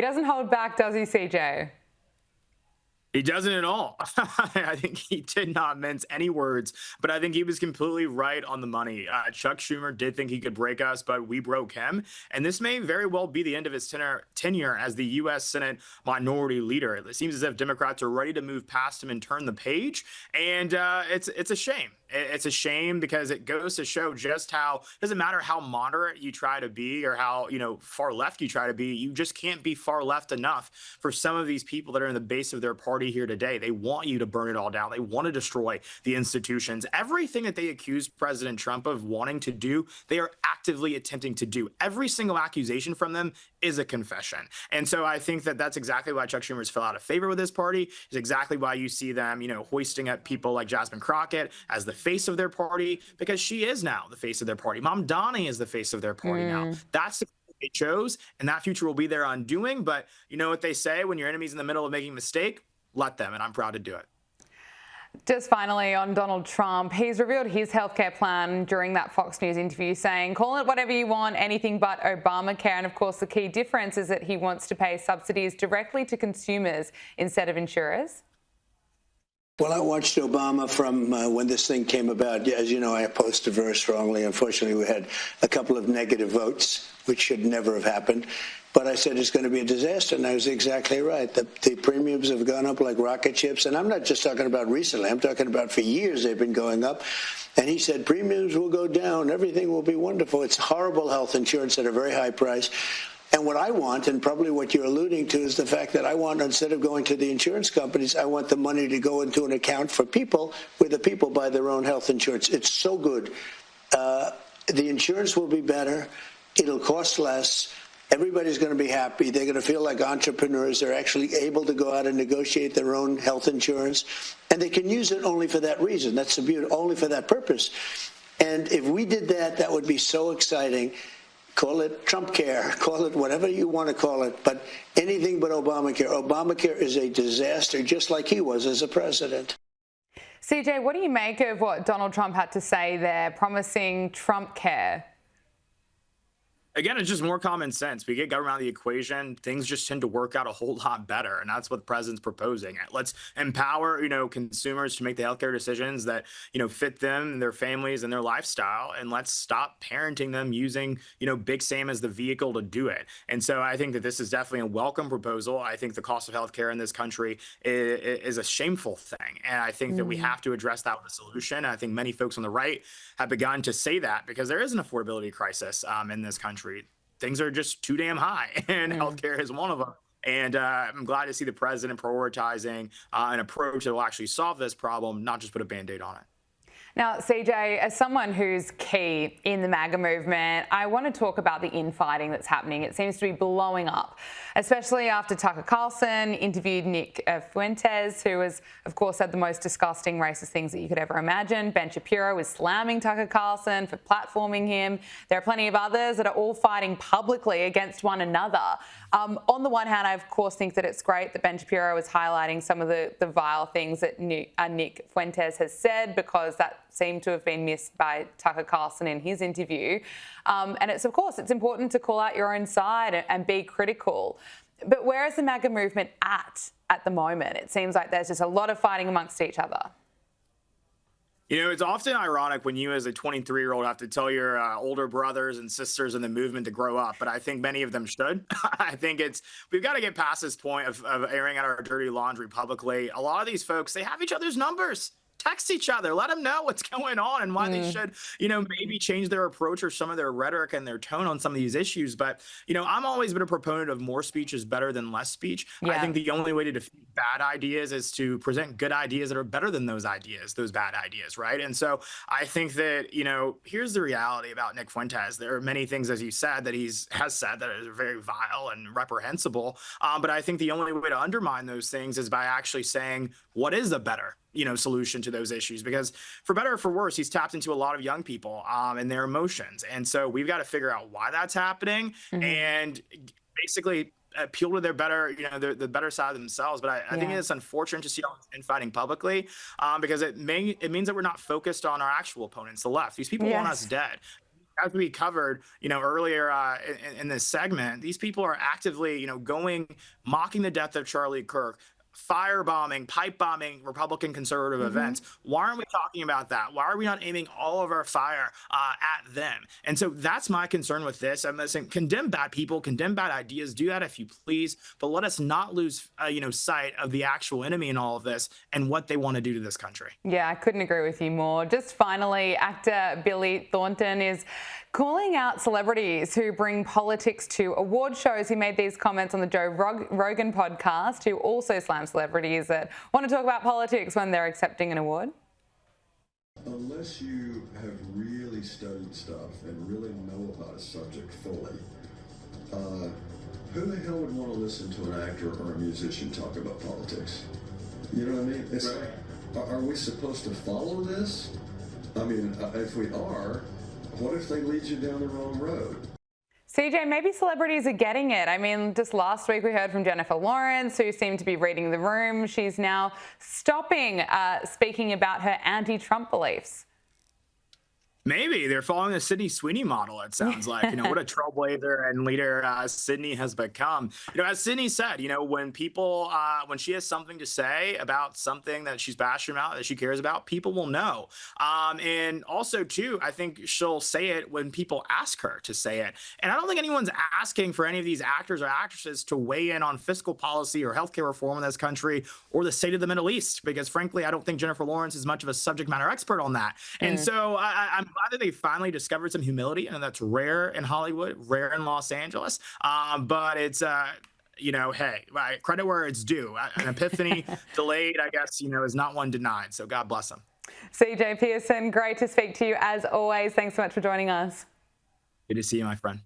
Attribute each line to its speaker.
Speaker 1: He doesn't hold back, does he, CJ?
Speaker 2: He doesn't at all. I think he did not mince any words, but I think he was completely right on the money. Chuck Schumer did think he could break us, but we broke him. And this may very well be the end of his tenure as the U.S. Senate minority leader. It seems as if Democrats are ready to move past him and turn the page. And it's a shame. It's a shame because it goes to show just how it doesn't matter how moderate you try to be or how far left you try to be. You just can't be far left enough for some of these people that are in the base of their party here today. They want you to burn it all down. They want to destroy the institutions. Everything that they accuse President Trump of wanting to do, they are actively attempting to do. Every single accusation from them is a confession. And so I think that that's exactly why Chuck Schumer's fell out of favor with this party. Is exactly why you see them, hoisting up people like Jasmine Crockett as the face of their party, because she is now the face of their party. Mom Donnie is the face of their party now. That's the they chose, and that future will be their undoing. But you know what they say, when your enemy's in the middle of making a mistake, let them, and I'm proud to do it.
Speaker 1: Just finally on Donald Trump, he's revealed his healthcare plan during that Fox News interview, saying, call it whatever you want, anything but Obamacare. And of course, the key difference is that he wants to pay subsidies directly to consumers instead of insurers.
Speaker 3: Well, I watched Obama from when this thing came about. As you know, I opposed it very strongly. Unfortunately, we had a couple of negative votes, which should never have happened. But I said it's going to be a disaster, and I was exactly right. The premiums have gone up like rocket ships, and I'm not just talking about recently. I'm talking about for years they've been going up. And he said premiums will go down. Everything will be wonderful. It's horrible health insurance at a very high price. And what I want, and probably what you're alluding to, is the fact that I want, instead of going to the insurance companies, I want the money to go into an account for people where the people buy their own health insurance. It's so good. The insurance will be better. It'll cost less. Everybody's going to be happy. They're going to feel like entrepreneurs. They're actually able to go out and negotiate their own health insurance. And they can use it only for that reason. That's the beauty, only for that purpose. And if we did that, that would be so exciting. Call it Trump care, call it whatever you want to call it, but anything but Obamacare. Obamacare is a disaster, just like he was as a president.
Speaker 1: CJ, what do you make of what Donald Trump had to say there, promising Trump care?
Speaker 2: Again, it's just more common sense. We get government out of the equation, things just tend to work out a whole lot better. And that's what the president's proposing. Let's empower, consumers to make the healthcare decisions that, fit them and their families and their lifestyle. And let's stop parenting them using, Big Sam as the vehicle to do it. And so I think that this is definitely a welcome proposal. I think the cost of healthcare in this country is a shameful thing. And I think that we have to address that with a solution. I think many folks on the right have begun to say that because there is an affordability crisis in this country. Things are just too damn high, and healthcare is one of them. And I'm glad to see the president prioritizing an approach that will actually solve this problem, not just put a Band-Aid on it.
Speaker 1: Now, CJ, as someone who's key in the MAGA movement, I want to talk about the infighting that's happening. It seems to be blowing up, especially after Tucker Carlson interviewed Nick Fuentes, who has, of course, said the most disgusting racist things that you could ever imagine. Ben Shapiro is slamming Tucker Carlson for platforming him. There are plenty of others that are all fighting publicly against one another. On the one hand, I, of course, think that it's great that Ben Shapiro is highlighting some of the vile things that Nick Fuentes has said, because that seemed to have been missed by Tucker Carlson in his interview. And it's, of course, it's important to call out your own side and be critical. But where is the MAGA movement at the moment? It seems like there's just a lot of fighting amongst each other.
Speaker 2: It's often ironic when you as a 23-year-old have to tell your older brothers and sisters in the movement to grow up, but I think many of them should. I think we've got to get past this point of airing out our dirty laundry publicly. A lot of these folks, they have each other's numbers. Text each other, let them know what's going on and why they should, maybe change their approach or some of their rhetoric and their tone on some of these issues. But, I'm always been a proponent of more speech is better than less speech. Yeah. I think the only way to defeat bad ideas is to present good ideas that are better than those bad ideas, right? And so I think that, here's the reality about Nick Fuentes. There are many things, as you said, that has said that are very vile and reprehensible. But I think the only way to undermine those things is by actually saying what is a better solution to those issues, because for better or for worse, he's tapped into a lot of young people and their emotions. And so we've got to figure out why that's happening and basically appeal to their better, the better side of themselves. But I think it's unfortunate to see all this infighting publicly because it means that we're not focused on our actual opponents, the left. These people want us dead. as we covered, earlier in this segment, these people are actively, mocking the death of Charlie Kirk, firebombing, pipe bombing Republican conservative events. Why aren't we talking about that? Why are we not aiming all of our fire at them? And so that's my concern with this. I'm saying condemn bad people, condemn bad ideas, do that if you please, but let us not lose, sight of the actual enemy in all of this and what they want to do to this country.
Speaker 1: Yeah, I couldn't agree with you more. Just finally, actor Billy Thornton is calling out celebrities who bring politics to award shows. He made these comments on the Joe Rogan podcast, who also slams celebrities that want to talk about politics when they're accepting an award.
Speaker 4: Unless you have really studied stuff and really know about a subject fully, who the hell would want to listen to an actor or a musician talk about politics? You know what I mean? It's like, are we supposed to follow this? I mean, if we are, what if they lead you down the wrong road?
Speaker 1: CJ, maybe celebrities are getting it. I mean, just last week we heard from Jennifer Lawrence, who seemed to be reading the room. She's now stopping speaking about her anti-Trump beliefs.
Speaker 2: Maybe they're following the Sydney Sweeney model. It sounds like, what a trailblazer and leader Sydney has become. As Sydney said, when people, when she has something to say about something that she's passionate about, that she cares about, people will know. And also, too, I think she'll say it when people ask her to say it. And I don't think anyone's asking for any of these actors or actresses to weigh in on fiscal policy or healthcare reform in this country or the state of the Middle East, because frankly, I don't think Jennifer Lawrence is much of a subject matter expert on that. And so I'm glad that they finally discovered some humility, and that's rare in Hollywood, rare in Los Angeles. But it's, hey, credit where it's due. An epiphany delayed, I guess, is not one denied. So God bless them.
Speaker 1: CJ Pearson, great to speak to you as always. Thanks so much for joining us.
Speaker 2: Good to see you, my friend.